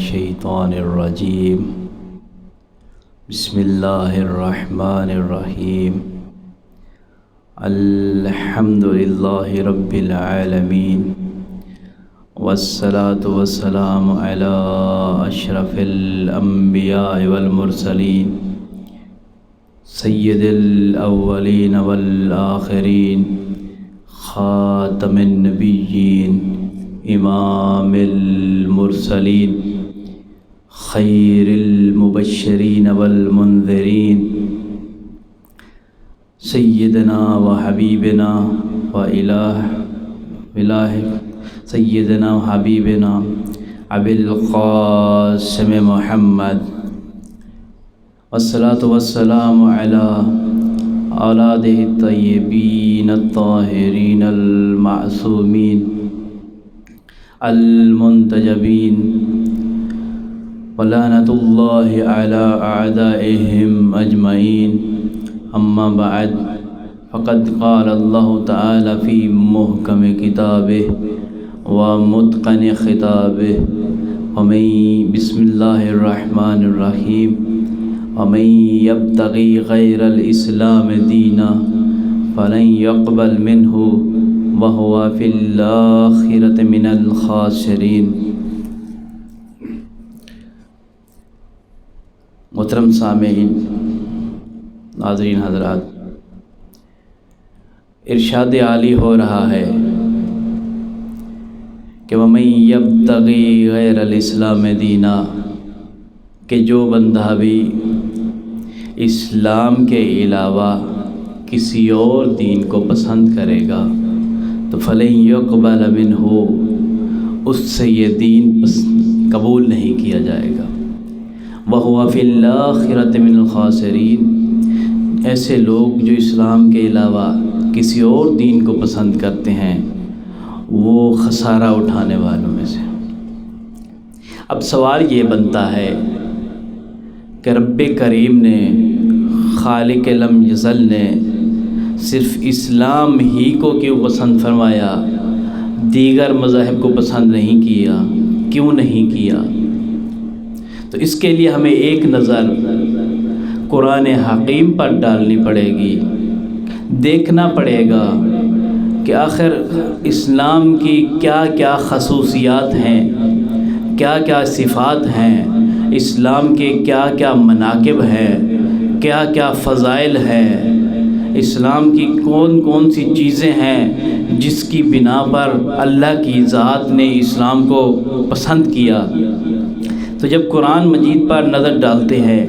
الشیطان الرجیم بسم اللہ الرحمن الرحیم الحمد للہ رب العالمین والصلاة والسلام علی اشرف الانبیاء والمرسلین سید الاولین والآخرین خاتم النبیین امام المرسلین خیر المبشرین والمنذرین سیدنا و حبیبنا و الہ سیدنا و حبیبنا ابی القاسم محمد والصلاة والسلام علی اولادہ الطیبین الطاہرین المعصومین المنتجبین ولعنۃ اللہ علی اعدائہم اجمعین اما بعد فقد قال اللہ تعالی فی محکم کتابہ ومتقن خطابہ بسم اللہ الرحمن الرحیم ومن یبتغی غیر الاسلام دینا فلن يقبل منہ وهو فی الآخرۃ من الخاسرین۔ محترم سامعین، ناظرین حضرات، ارشاد عالی ہو رہا ہے کہ وَمَن يَبْتَغِي غَيْرَ الْإِسْلَامِ دِينًا، کہ جو بندہ بھی اسلام کے علاوہ کسی اور دین کو پسند کرے گا تو فَلَن يُقْبَلَ مِنْهُ، اس سے یہ دین قبول نہیں کیا جائے گا۔ وَهُوَ فِي الْآخِرَةِ مِنَ الْخَاسِرِينَ، ایسے لوگ جو اسلام کے علاوہ کسی اور دین کو پسند کرتے ہیں وہ خسارہ اٹھانے والوں میں سے۔ اب سوال یہ بنتا ہے کہ رب کریم نے، خالق لم یزل نے صرف اسلام ہی کو کیوں پسند فرمایا، دیگر مذاہب کو پسند نہیں کیا؟ کیوں نہیں کیا؟ تو اس کے لیے ہمیں ایک نظر قرآن حکیم پر ڈالنی پڑے گی، دیکھنا پڑے گا کہ آخر اسلام کی کیا کیا خصوصیات ہیں، کیا کیا صفات ہیں، اسلام کے کیا کیا مناقب ہیں، کیا کیا فضائل ہیں، اسلام کی کون کون سی چیزیں ہیں جس کی بنا پر اللہ کی ذات نے اسلام کو پسند کیا۔ تو جب قرآن مجید پر نظر ڈالتے ہیں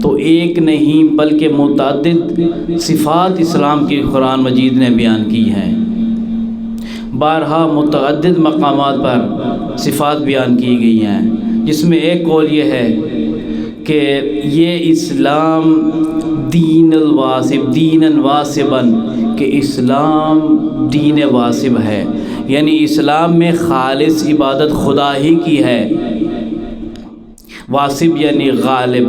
تو ایک نہیں بلکہ متعدد صفات اسلام کی قرآن مجید نے بیان کی ہیں، بارہا متعدد مقامات پر صفات بیان کی گئی ہیں، جس میں ایک قول یہ ہے کہ یہ اسلام دین الواسب، دین واسباً، کہ اسلام دین واسب ہے، یعنی اسلام میں خالص عبادت خدا ہی کی ہے۔ واسب یعنی غالب،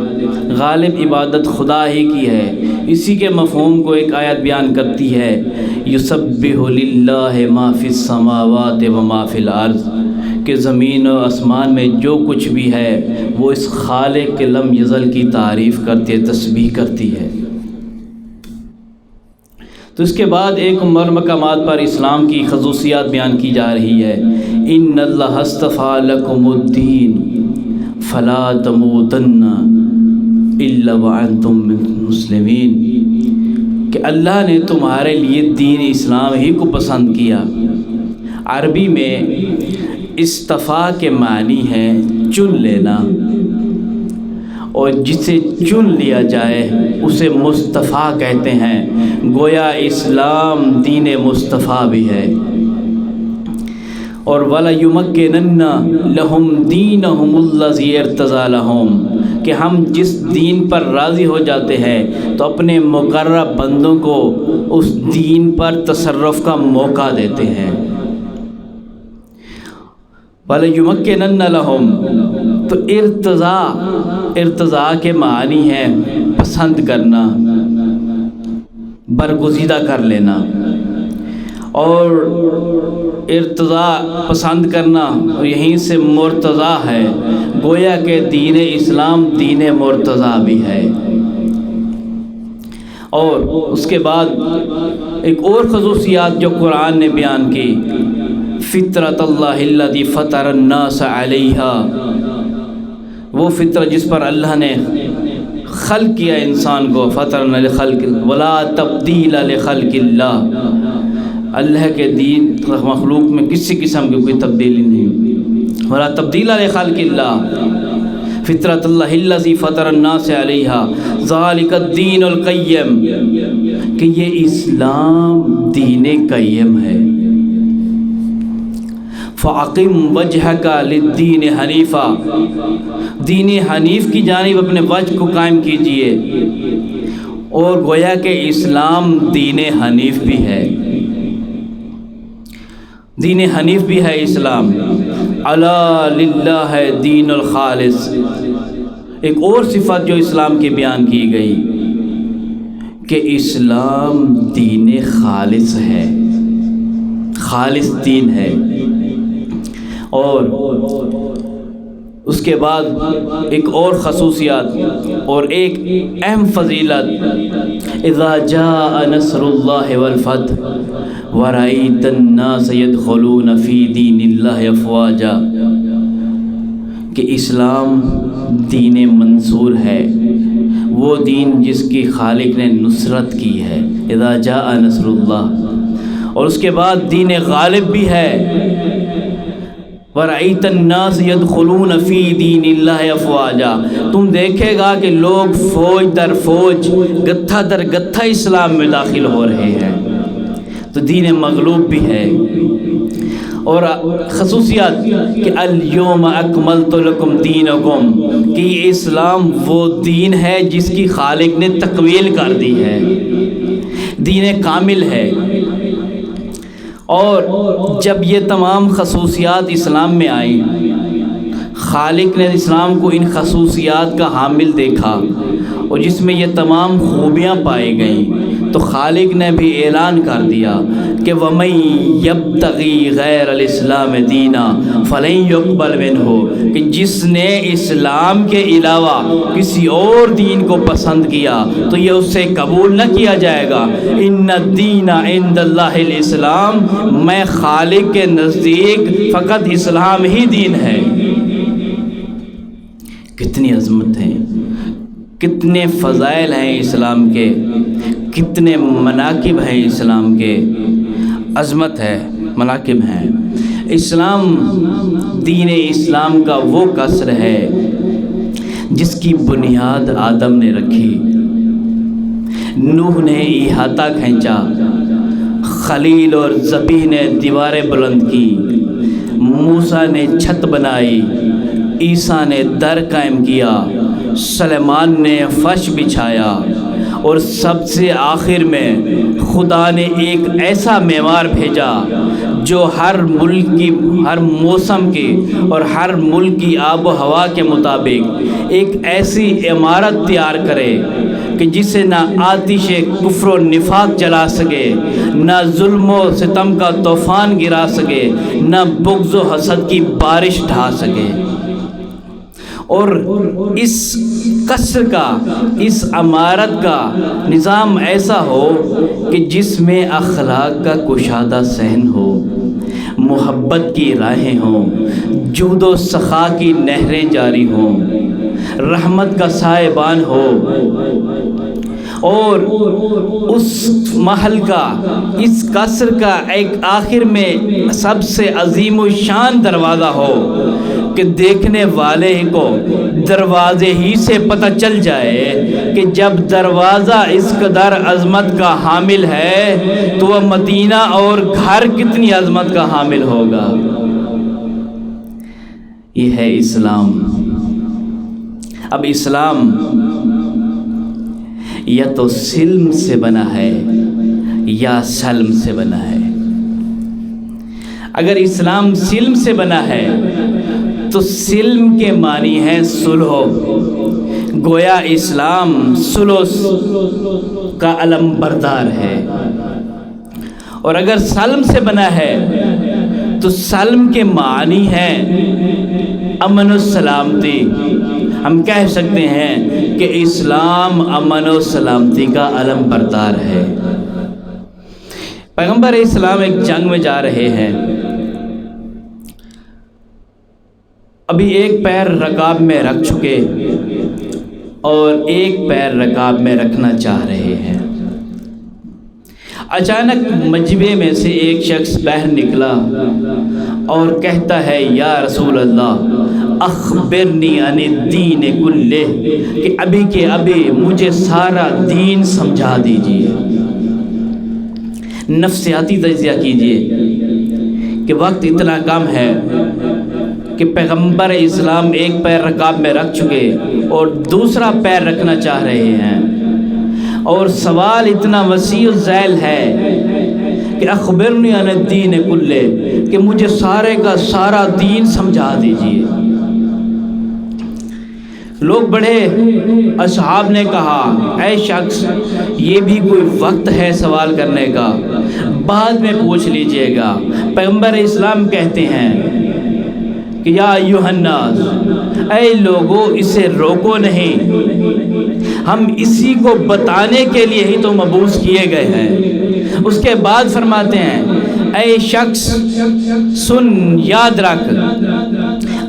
غالب عبادت خدا ہی کی ہے۔ اسی کے مفہوم کو ایک آیت بیان کرتی ہے، یسبح للہ ما فی السماوات و ما فی الارض، کہ زمین و آسمان میں جو کچھ بھی ہے وہ اس خالق کے لم یزل کی تعریف کرتی ہے، تسبیح کرتی ہے۔ تو اس کے بعد ایک مقامات پر اسلام کی خصوصیات بیان کی جا رہی ہے، ان اللہ اصطفیٰ لکم الدین فلا تموتن الا وانتم مسلمین، کہ اللہ نے تمہارے لیے دین اسلام ہی کو پسند کیا۔ عربی میں اصطفیٰ کے معنی ہے چن لینا، اور جسے چن لیا جائے اسے مصطفیٰ کہتے ہیں، گویا اسلام دین مصطفیٰ بھی ہے۔ اور وَلَيُمَكِّنَنَّ لَهُمْ دِينَهُمُ الَّذِي ارْتَضَىٰ لَهُمْ، کہ ہم جس دین پر راضی ہو جاتے ہیں تو اپنے مقرب بندوں کو اس دین پر تصرف کا موقع دیتے ہیں۔ وَلَيُمَكِّنَنَّ لَهُمْ، تو ارتضاء کے معنی ہے پسند کرنا، برگزیدہ کر لینا، اور ارتضاء پسند کرنا یہیں سے مرتضیٰ ہے، گویا کہ دین اسلام دین مرتضیٰ بھی ہے۔ اور اس کے بعد ایک اور خصوصیات جو قرآن نے بیان کی، فطرت اللہ الذی فطر الناس علیہا، وہ فطرت جس پر اللہ نے خلق کیا انسان کو، فطرنا لخلق ولا تبدیل لخلق اللہ، اللہ کے دین مخلوق میں کسی قسم کی کوئی تبدیلی نہیں، ولا تبدیل لخلق اللہ، فطرت اللہ الذی فطر الناس علیہا ذالک الدین القیم، کہ یہ اسلام دین قیم ہے۔ فَأَقِمْ وَجْهَكَ لِلدِّينِ حَنِيفًا، دین حنیف کی جانب اپنے وجہ کو قائم کیجئے، اور گویا کہ اسلام دین حنیف بھی ہے، دین حنیف بھی ہے اسلام۔ الا للہ دین الخالص، ایک اور صفت جو اسلام کی بیان کی گئی کہ اسلام دین خالص ہے، خالص دین ہے۔ اور اس کے بعد ایک اور خصوصیات اور ایک اہم فضیلت، اذا جاء نصر اللہ والفتح ورأیت الناس يدخلون فی دین اللہ افواجا، کہ اسلام دین منصور ہے، وہ دین جس کی خالق نے نصرت کی ہے، اذا جاء نصر اللہ۔ اور اس کے بعد دین غالب بھی ہے، وَرَأَيْتَ النَّاسَ يَدْخُلُونَ فِي دِينِ اللَّهِ أَفْوَاجًا، تم دیکھے گا کہ لوگ فوج در فوج، گتھا در گتھا اسلام میں داخل ہو رہے ہیں، تو دین مغلوب بھی ہے۔ اور خصوصیات کہ اليوم اکملت لکم دینکم، کہ یہ اسلام وہ دین ہے جس کی خالق نے تکمیل کر دی ہے، دین کامل ہے۔ اور جب یہ تمام خصوصیات اسلام میں آئیں، خالق نے اسلام کو ان خصوصیات کا حامل دیکھا، اور جس میں یہ تمام خوبیاں پائی گئیں، تو خالق نے بھی اعلان کر دیا کہ وَمَن يَبْتَغِي غَيْرَ الْإِسْلَامِ دِينًا فَلَن يُقْبَلَ مِنْهُ، کہ جس نے اسلام کے علاوہ کسی اور دین کو پسند کیا تو یہ اس سے قبول نہ کیا جائے گا۔ ان الدین عند اللہ الاسلام، میں خالق کے نزدیک فقط اسلام ہی دین ہے۔ کتنی عظمت ہے، کتنے فضائل ہیں اسلام کے، کتنے مناقب ہیں اسلام کے، عظمت ہے، مناقب ہیں۔ اسلام، دین اسلام کا وہ قصر ہے جس کی بنیاد آدم نے رکھی، نوح نے احاطہ کھینچا، خلیل اور ذبیح نے دیواریں بلند کی، موسیٰ نے چھت بنائی، عیسیٰ نے در قائم کیا، سلیمان نے فرش بچھایا، اور سب سے آخر میں خدا نے ایک ایسا معمار بھیجا جو ہر ملک کی، ہر موسم کی اور ہر ملک کی آب و ہوا کے مطابق ایک ایسی عمارت تیار کرے کہ جسے نہ آتش کفر و نفاق جلا سکے، نہ ظلم و ستم کا طوفان گرا سکے، نہ بغض و حسد کی بارش ڈھا سکے۔ اور اس قصر کا، اس عمارت کا نظام ایسا ہو کہ جس میں اخلاق کا کشادہ صحن ہو، محبت کی راہیں ہوں، جود و سخا کی نہریں جاری ہوں، رحمت کا سائبان ہو، اور اس محل کا، اس قصر کا ایک آخر میں سب سے عظیم و شان دروازہ ہو کہ دیکھنے والے کو دروازے ہی سے پتہ چل جائے کہ جب دروازہ اس قدر عظمت کا حامل ہے تو وہ مدینہ اور گھر کتنی عظمت کا حامل ہوگا۔ یہ ہے اسلام۔ اب اسلام یا تو سلم سے بنا ہے یا سلم سے بنا ہے۔ اگر اسلام سلم سے بنا ہے تو سلم کے معنی ہے صلح، گویا اسلام صلح کا علم بردار ہے۔ اور اگر سلم سے بنا ہے تو سلم کے معنی ہے امن و سلامتی. ہم کہہ سکتے ہیں کہ اسلام امن و سلامتی کا علم بردار ہے. پیغمبر اسلام ایک جنگ میں جا رہے ہیں، ابھی ایک پیر رکاب میں رکھ چکے اور ایک پیر رکاب میں رکھنا چاہ رہے ہیں. اچانک مجمع میں سے ایک شخص باہر نکلا اور کہتا ہے یا رسول اللہ اخبرنی عن الدین کلہ، کہ ابھی کے ابھی مجھے سارا دین سمجھا دیجئے. نفسیاتی تجزیہ کیجئے کہ وقت اتنا کم ہے کہ پیغمبر اسلام ایک پیر رکاب میں رکھ چکے اور دوسرا پیر رکھنا چاہ رہے ہیں، اور سوال اتنا وسیع الذیل ہے کہ اخبرنی عن الدین کلہ، کہ مجھے سارے کا سارا دین سمجھا دیجئے. لوگ بڑے اصحاب نے کہا اے شخص یہ بھی کوئی وقت ہے سوال کرنے کا، بعد میں پوچھ لیجئے گا. پیغمبر اسلام کہتے ہیں کہ یا ایھا الناس، اے لوگو اسے روکو نہیں، ہم اسی کو بتانے کے لیے ہی تو مبعوث کیے گئے ہیں. اس کے بعد فرماتے ہیں اے شخص سن، یاد رکھ،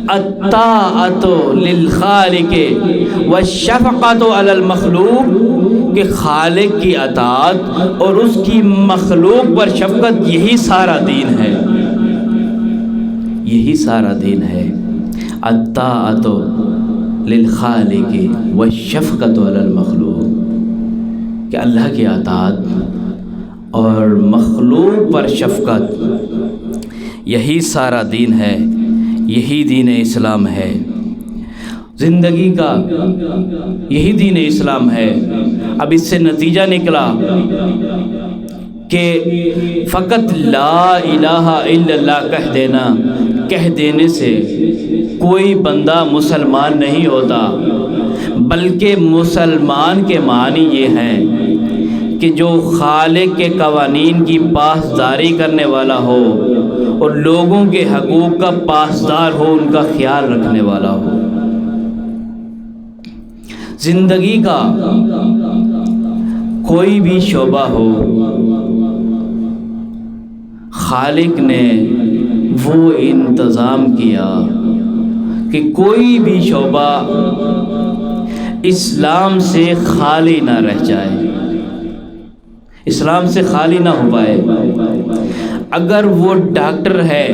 الطاعۃ للخالق والشفقۃ علی المخلوق، کہ خالق کی اطاعت اور اس کی مخلوق پر شفقت یہی سارا دین ہے، یہی سارا دین ہے. الطاعۃ للخالق والشفقۃ علی المخلوق، کہ اللہ کی اطاعت اور مخلوق پر شفقت یہی سارا دین ہے، یہی دین اسلام ہے. زندگی کا یہی دین اسلام ہے. اب اس سے نتیجہ نکلا کہ فقط لا الہ الا اللہ کہہ دینے سے کوئی بندہ مسلمان نہیں ہوتا، بلکہ مسلمان کے معنی یہ ہیں کہ جو خالق کے قوانین کی پاسداری کرنے والا ہو اور لوگوں کے حقوق کا پاسدار ہو، ان کا خیال رکھنے والا ہو. زندگی کا کوئی بھی شعبہ ہو، خالق نے وہ انتظام کیا کہ کوئی بھی شعبہ اسلام سے خالی نہ رہ جائے، اسلام سے خالی نہ ہو پائے. اگر وہ ڈاکٹر ہے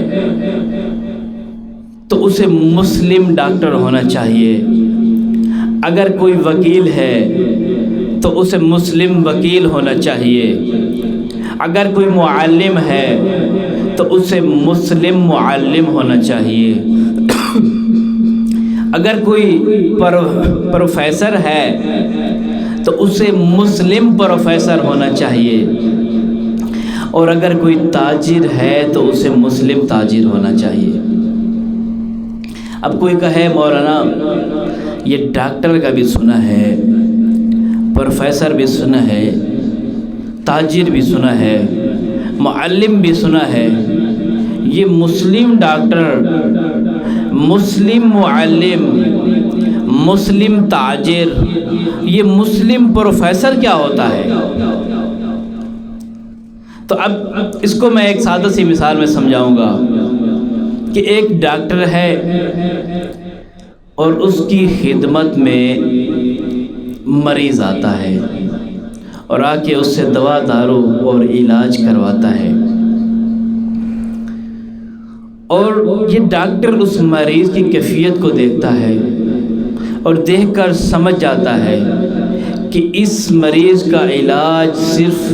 تو اسے مسلم ڈاکٹر ہونا چاہیے، اگر کوئی وکیل ہے تو اسے مسلم وکیل ہونا چاہیے، اگر کوئی معلم ہے تو اسے مسلم معلم ہونا چاہیے، اگر کوئی پروفیسر ہے تو اسے مسلم پروفیسر ہونا چاہیے، اور اگر کوئی تاجر ہے تو اسے مسلم تاجر ہونا چاہیے. اب کوئی کہے مولانا یہ ڈاکٹر کا بھی سنا ہے، پروفیسر بھی سنا ہے، تاجر بھی سنا ہے، معلم بھی سنا ہے، یہ مسلم ڈاکٹر، مسلم معلم، مسلم تاجر، یہ مسلم پروفیسر کیا ہوتا ہے؟ تو اب اس کو میں ایک سادہ سی مثال میں سمجھاؤں گا کہ ایک ڈاکٹر ہے اور اس کی خدمت میں مریض آتا ہے اور آ کے اس سے دوا دارو اور علاج کرواتا ہے، اور یہ ڈاکٹر اس مریض کی کیفیت کو دیکھتا ہے اور دیکھ کر سمجھ جاتا ہے کہ اس مریض کا علاج صرف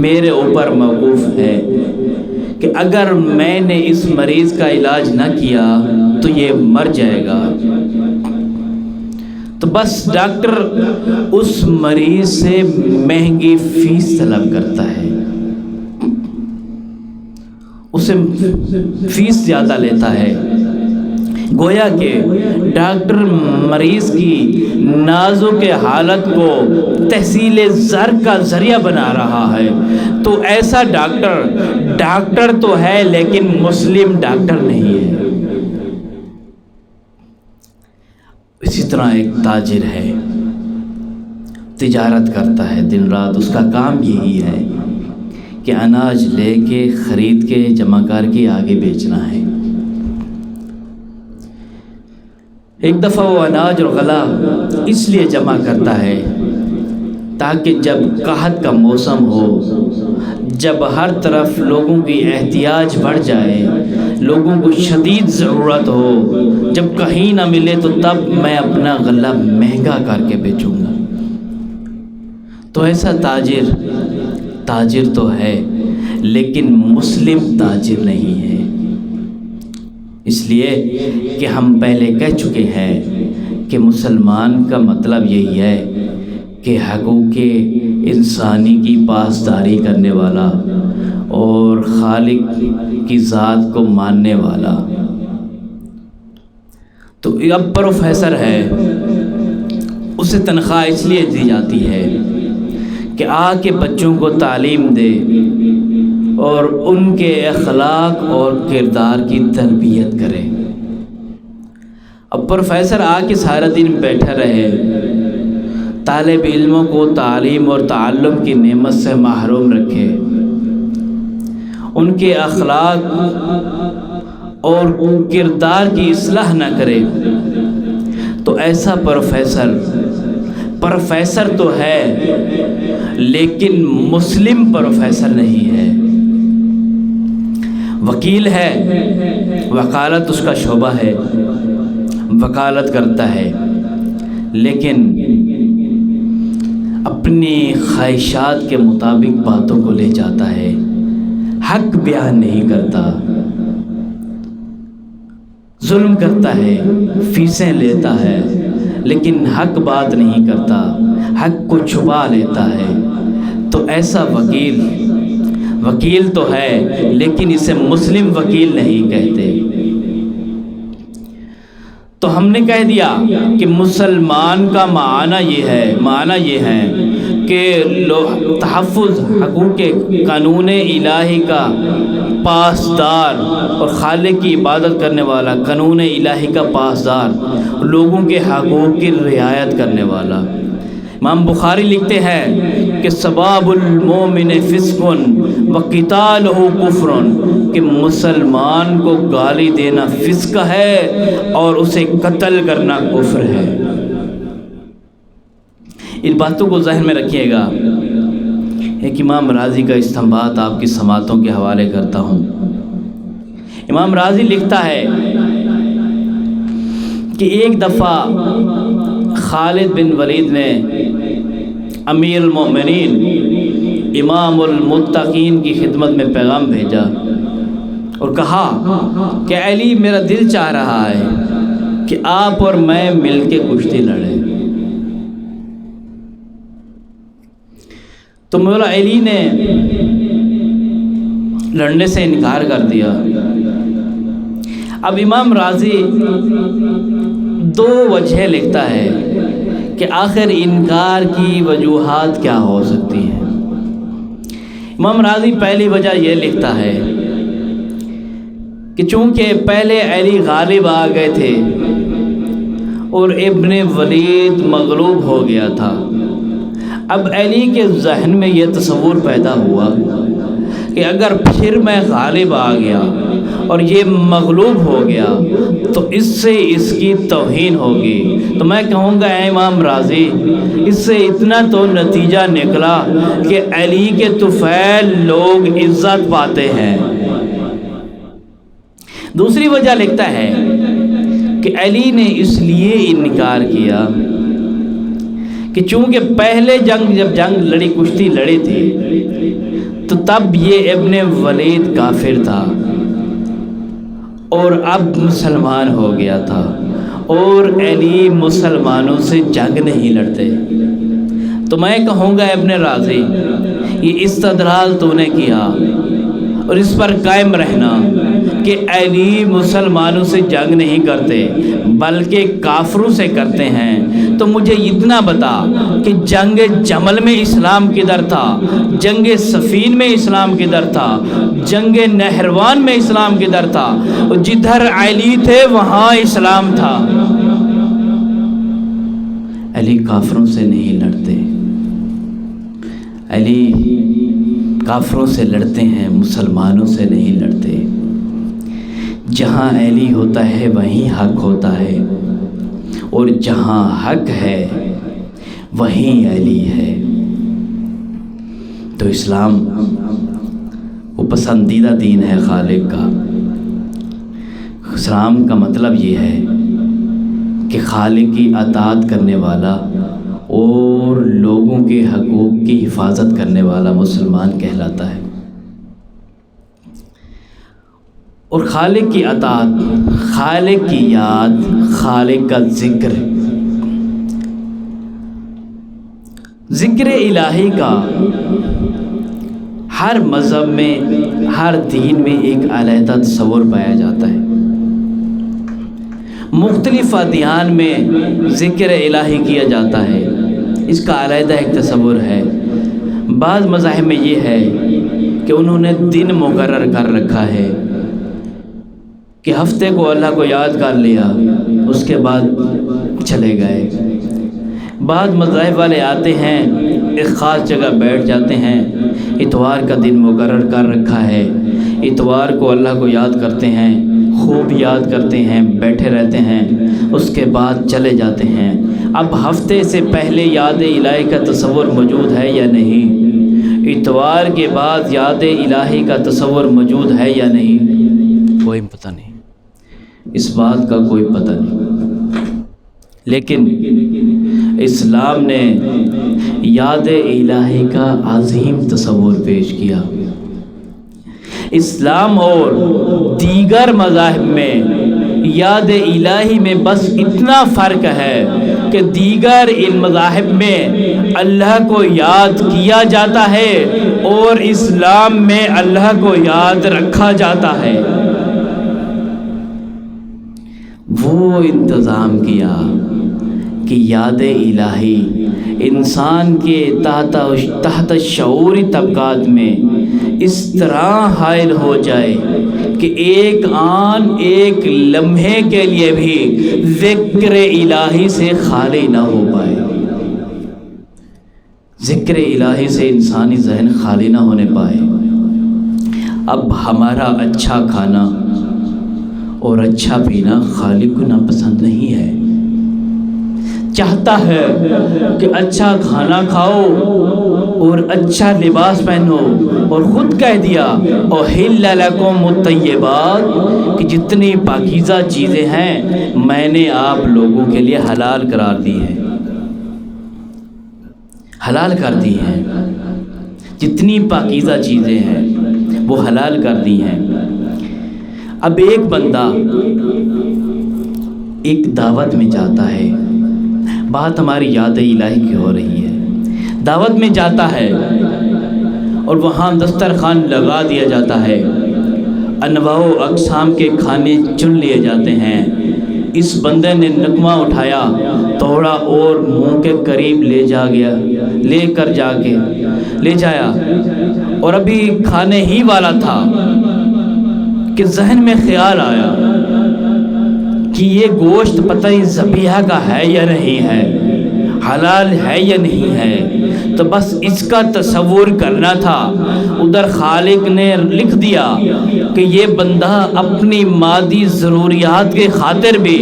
میرے اوپر موقوف ہے، کہ اگر میں نے اس مریض کا علاج نہ کیا تو یہ مر جائے گا. تو بس ڈاکٹر اس مریض سے مہنگی فیس طلب کرتا ہے، اسے فیس زیادہ لیتا ہے، گویا کہ ڈاکٹر مریض کی نازک حالت کو تحصیل زر کا ذریعہ بنا رہا ہے، تو ایسا ڈاکٹر تو ہے لیکن مسلم ڈاکٹر نہیں ہے۔ اسی طرح ایک تاجر ہے، تجارت کرتا ہے دن رات، اس کا کام یہی ہے کہ اناج لے کے خرید کے جمع کر کے آگے بیچنا ہے۔ ایک دفعہ وہ اناج اور غلہ اس لیے جمع کرتا ہے تاکہ جب قحط کا موسم ہو، جب ہر طرف لوگوں کی احتیاج بڑھ جائے، لوگوں کو شدید ضرورت ہو، جب کہیں نہ ملے تو تب میں اپنا غلہ مہنگا کر کے بیچوں گا۔ تو ایسا تاجر تو ہے لیکن مسلم تاجر نہیں ہے، اس لیے کہ ہم پہلے کہہ چکے ہیں کہ مسلمان کا مطلب یہی ہے کہ حقوق انسانی کی پاسداری کرنے والا اور خالق کی ذات کو ماننے والا۔ تو اب پروفیسر ہے، اسے تنخواہ اس لیے دی جاتی ہے کہ آ کے بچوں کو تعلیم دے اور ان کے اخلاق اور کردار کی تربیت کرے۔ اب پروفیسر آ کے سارا دن بیٹھا رہے، طالب علموں کو تعلیم اور تعلم کی نعمت سے محروم رکھے، ان کے اخلاق اور کردار کی اصلاح نہ کرے، تو ایسا پروفیسر تو ہے لیکن مسلم پروفیسر نہیں ہے۔ وکیل ہے، وکالت اس کا شعبہ ہے، وکالت کرتا ہے لیکن اپنی خواہشات کے مطابق باتوں کو لے جاتا ہے، حق بیان نہیں کرتا، ظلم کرتا ہے، فیسیں لیتا ہے لیکن حق بات نہیں کرتا، حق کو چھپا لیتا ہے۔ تو ایسا وکیل تو ہے لیکن اسے مسلم وکیل نہیں کہتے۔ تو ہم نے کہہ دیا کہ مسلمان کا معنی یہ ہے کہ تحفظ حقوق قانون الہی کا پاسدار اور خالق کی عبادت کرنے والا، قانون الہی کا پاسدار، لوگوں کے حقوق کی رعایت کرنے والا۔ امام بخاری لکھتے ہیں کہ سباب المومن فسق وقتالہ کفر، کہ مسلمان کو گالی دینا فسق ہے اور اسے قتل کرنا کفر ہے۔ ان باتوں کو ذہن میں رکھیے گا۔ ایک امام راضی کا استنباط آپ کی سماعتوں کے حوالے کرتا ہوں۔ امام راضی لکھتا ہے کہ ایک دفعہ خالد بن ولید نے امیر المؤمنین امام المتقین کی خدمت میں پیغام بھیجا اور کہا کہ علی، میرا دل چاہ رہا ہے کہ آپ اور میں مل کے کشتی لڑیں۔ تو مولا علی نے لڑنے سے انکار کر دیا۔ اب امام راضی دو وجہ لکھتا ہے کہ آخر انکار کی وجوہات کیا ہو سکتی ہیں۔ امام راضی پہلی وجہ یہ لکھتا ہے کہ چونکہ پہلے علی غالب آ گئے تھے اور ابن ولید مغلوب ہو گیا تھا، اب علی کے ذہن میں یہ تصور پیدا ہوا کہ اگر پھر میں غالب آ گیا اور یہ مغلوب ہو گیا تو اس سے اس کی توہین ہوگی، تو میں کہوں گا اے امام راضی، اس سے اتنا تو نتیجہ نکلا کہ علی کے طفیل لوگ عزت پاتے ہیں۔ دوسری وجہ لکھتا ہے کہ علی نے اس لیے انکار کیا کہ چونکہ پہلے جب جنگ لڑی، کشتی لڑی تھی، تو تب یہ ابن ولید کافر تھا اور اب مسلمان ہو گیا تھا، اور علی مسلمانوں سے جنگ نہیں لڑتے۔ تو میں کہوں گا ابن راضی، یہ استدلال تو نے کیا اور اس پر قائم رہنا کہ علی مسلمانوں سے جنگ نہیں کرتے بلکہ کافروں سے کرتے ہیں، تو مجھے اتنا بتا کہ جنگ جمل میں اسلام کدھر تھا، جنگ صفین میں اسلام کدھر تھا، جنگ نہروان میں اسلام کدھر تھا؟ جدھر علی تھے وہاں اسلام تھا۔ علی کافروں سے نہیں لڑتے، علی کافروں سے لڑتے ہیں، مسلمانوں سے نہیں لڑتے۔ جہاں علی ہوتا ہے وہیں حق ہوتا ہے، اور جہاں حق ہے وہیں علی ہے۔ تو اسلام وہ پسندیدہ دین ہے خالق کا۔ اسلام کا مطلب یہ ہے کہ خالق کی اطاعت کرنے والا اور لوگوں کے حقوق کی حفاظت کرنے والا مسلمان کہلاتا ہے۔ اور خالق کی اطاعت، خالق کی یاد، خالق کا ذکر، ذکر الہی کا ہر مذہب میں، ہر دین میں ایک علیحدہ تصور پایا جاتا ہے۔ مختلف ادیان میں ذکر الہی کیا جاتا ہے، اس کا علیحدہ ایک تصور ہے۔ بعض مذاہب میں یہ ہے کہ انہوں نے دن مقرر کر رکھا ہے کہ ہفتے کو اللہ کو یاد کر لیا، اس کے بعد چلے گئے۔ بعض مذاہب والے آتے ہیں، ایک خاص جگہ بیٹھ جاتے ہیں، اتوار کا دن مقرر کر رکھا ہے، اتوار کو اللہ کو یاد کرتے ہیں، خوب یاد کرتے ہیں، بیٹھے رہتے ہیں، اس کے بعد چلے جاتے ہیں۔ اب ہفتے سے پہلے یاد الہی کا تصور موجود ہے یا نہیں؟ اتوار کے بعد یاد الہی کا تصور موجود ہے یا نہیں؟ کوئی پتہ نہیں، اس بات کا کوئی پتہ نہیں۔ لیکن اسلام نے یاد الہی کا عظیم تصور پیش کیا۔ اسلام اور دیگر مذاہب میں یاد الہی میں بس اتنا فرق ہے کہ دیگر ان مذاہب میں اللہ کو یاد کیا جاتا ہے اور اسلام میں اللہ کو یاد رکھا جاتا ہے۔ وہ انتظام کیا کہ یاد الہی انسان کے تحت شعوری طبقات میں اس طرح حائل ہو جائے کہ ایک آن ایک لمحے کے لیے بھی ذکر الہی سے خالی نہ ہو پائے۔ ذکر الہی سے انسانی ذہن خالی نہ ہونے پائے۔ اب ہمارا اچھا کھانا اور اچھا پینا خالق کو ناپسند نہیں ہے، چاہتا ہے کہ اچھا کھانا کھاؤ اور اچھا لباس پہنو، اور خود کہہ دیا احل لکم الطیبات کہ جتنی پاکیزہ چیزیں ہیں میں نے آپ لوگوں کے لیے حلال قرار دی ہیں، حلال کر دی ہیں۔ جتنی پاکیزہ چیزیں ہیں وہ حلال کر دی ہیں۔ اب ایک بندہ ایک دعوت میں جاتا ہے، بات ہماری یاد الہی کی ہو رہی ہے، دعوت میں جاتا ہے اور وہاں دسترخوان لگا دیا جاتا ہے، انواع و اقسام کے کھانے چن لیے جاتے ہیں۔ اس بندے نے نغمہ اٹھایا، توڑا اور منہ کے قریب لے جایا اور ابھی کھانے ہی والا تھا کہ ذہن میں خیال آیا کہ یہ گوشت پتہ ہی ذبیحہ کا ہے یا نہیں ہے، حلال ہے یا نہیں ہے، تو بس اس کا تصور کرنا تھا۔ ادھر خالق نے لکھ دیا کہ یہ بندہ اپنی مادی ضروریات کے خاطر بھی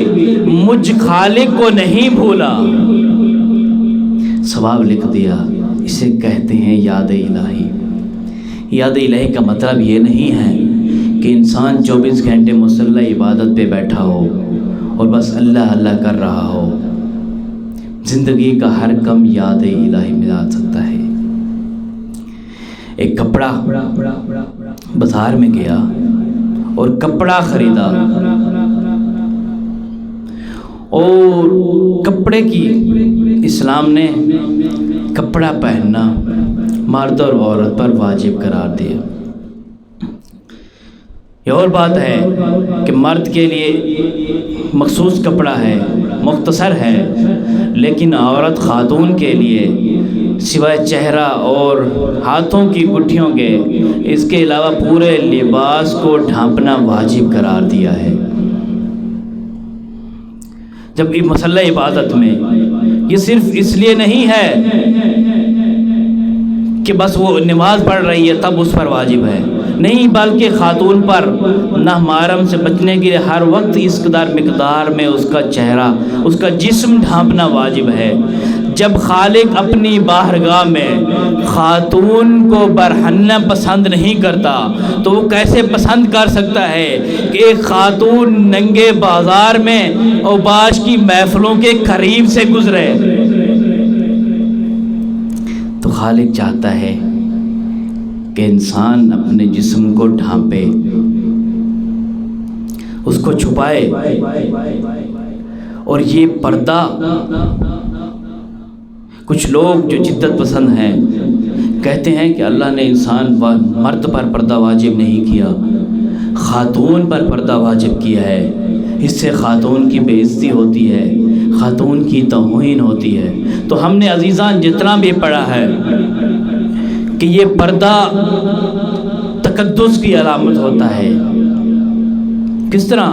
مجھ خالق کو نہیں بھولا، ثواب لکھ دیا۔ اسے کہتے ہیں یاد الہی۔ یاد الہی کا مطلب یہ نہیں ہے کہ انسان 24 گھنٹے مسلح عبادت پہ بیٹھا ہو اور بس اللہ اللہ کر رہا ہو۔ زندگی کا ہر کم یاد الہی میں آ سکتا ہے۔ ایک کپڑا بازار میں گیا اور کپڑا خریدا، اور کپڑے کی اسلام نے کپڑا پہننا مرد اور عورت پر واجب قرار دیا۔ یہ اور بات ہے کہ مرد کے لیے مخصوص کپڑا ہے، مختصر ہے، لیکن عورت خاتون کے لیے سوائے چہرہ اور ہاتھوں کی گٹھیوں کے اس کے علاوہ پورے لباس کو ڈھانپنا واجب قرار دیا ہے۔ جب یہ مسئلہ عبادت میں یہ صرف اس لیے نہیں ہے کہ بس وہ نماز پڑھ رہی ہے تب اس پر واجب ہے، نہیں، بلکہ خاتون پر نامحرم سے بچنے کے لیے ہر وقت اس قدر مقدار میں اس کا چہرہ، اس کا جسم ڈھانپنا واجب ہے۔ جب خالق اپنی بارگاہ میں خاتون کو برہنہ پسند نہیں کرتا تو وہ کیسے پسند کر سکتا ہے کہ ایک خاتون ننگے بازار میں اوباش کی محفلوں کے قریب سے گزرے؟ تو خالق چاہتا ہے کہ انسان اپنے جسم کو ڈھانپے، اس کو چھپائے، اور یہ پردہ کچھ لوگ جو جدت پسند ہیں کہتے ہیں کہ اللہ نے مرد پر پردہ واجب نہیں کیا، خاتون پر پردہ واجب کیا ہے، اس سے خاتون کی بے عزتی ہوتی ہے، خاتون کی توہین ہوتی ہے۔ تو ہم نے عزیزان جتنا بھی پڑھا ہے کہ یہ پردہ تقدس کی علامت ہوتا ہے۔ کس طرح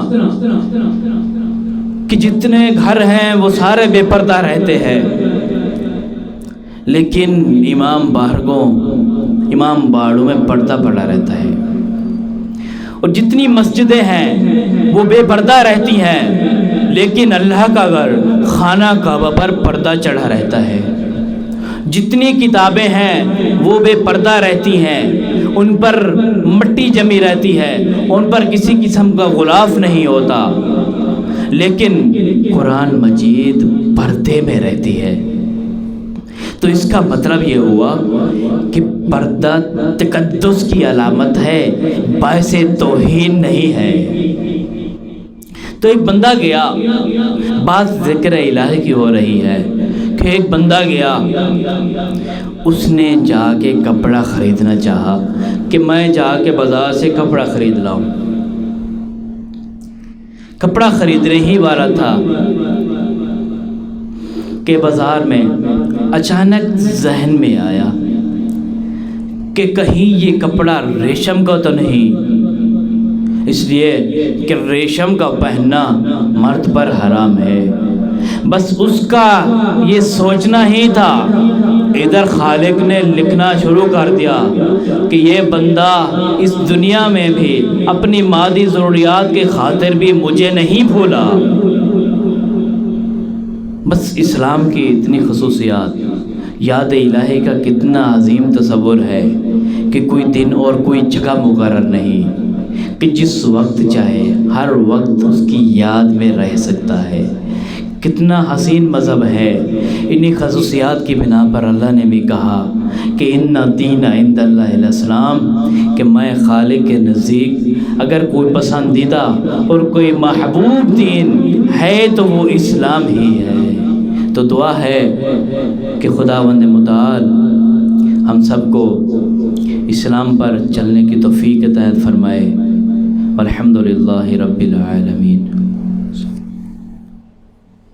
کہ جتنے گھر ہیں وہ سارے بے پردہ رہتے ہیں، لیکن امام باڑوں میں پردہ پڑا رہتا ہے، اور جتنی مسجدیں ہیں وہ بے پردہ رہتی ہیں، لیکن اللہ کا گھر خانہ کعبہ پر پردہ چڑھا رہتا ہے۔ جتنی کتابیں ہیں وہ بے پردہ رہتی ہیں، ان پر مٹی جمی رہتی ہے، ان پر کسی قسم کا غلاف نہیں ہوتا، لیکن قرآن مجید پردے میں رہتی ہے۔ تو اس کا مطلب یہ ہوا کہ پردہ تقدس کی علامت ہے، باعث توہین نہیں ہے۔ تو ایک بندہ گیا، بات ذکر الہی کی ہو رہی ہے کہ ایک بندہ گیا، اس نے جا کے کپڑا خریدنا چاہا کہ میں جا کے بازار سے کپڑا خرید لاؤں۔ کپڑا خریدنے ہی والا تھا کہ بازار میں اچانک ذہن میں آیا کہ کہیں یہ کپڑا ریشم کا تو نہیں، اس لیے کہ ریشم کا پہننا مرد پر حرام ہے۔ بس اس کا یہ سوچنا ہی تھا، ادھر خالق نے لکھنا شروع کر دیا کہ یہ بندہ اس دنیا میں بھی اپنی مادی ضروریات کے خاطر بھی مجھے نہیں بھولا۔ بس اسلام کی اتنی خصوصیات، یاد الہی کا کتنا عظیم تصور ہے کہ کوئی دن اور کوئی جگہ مقرر نہیں، کہ جس وقت چاہے ہر وقت اس کی یاد میں رہ سکتا ہے۔ کتنا حسین مذہب ہے۔ انہی خصوصیات کی بنا پر اللہ نے بھی کہا کہ ان الدین عند اللہ الاسلام، کہ میں خالق کے نزدیک اگر کوئی پسندیدہ اور کوئی محبوب دین ہے تو وہ اسلام ہی ہے۔ تو دعا ہے کہ خداوند متعال ہم سب کو اسلام پر چلنے کی توفیق عطا فرمائے۔ الحمدللہ رب العالمین۔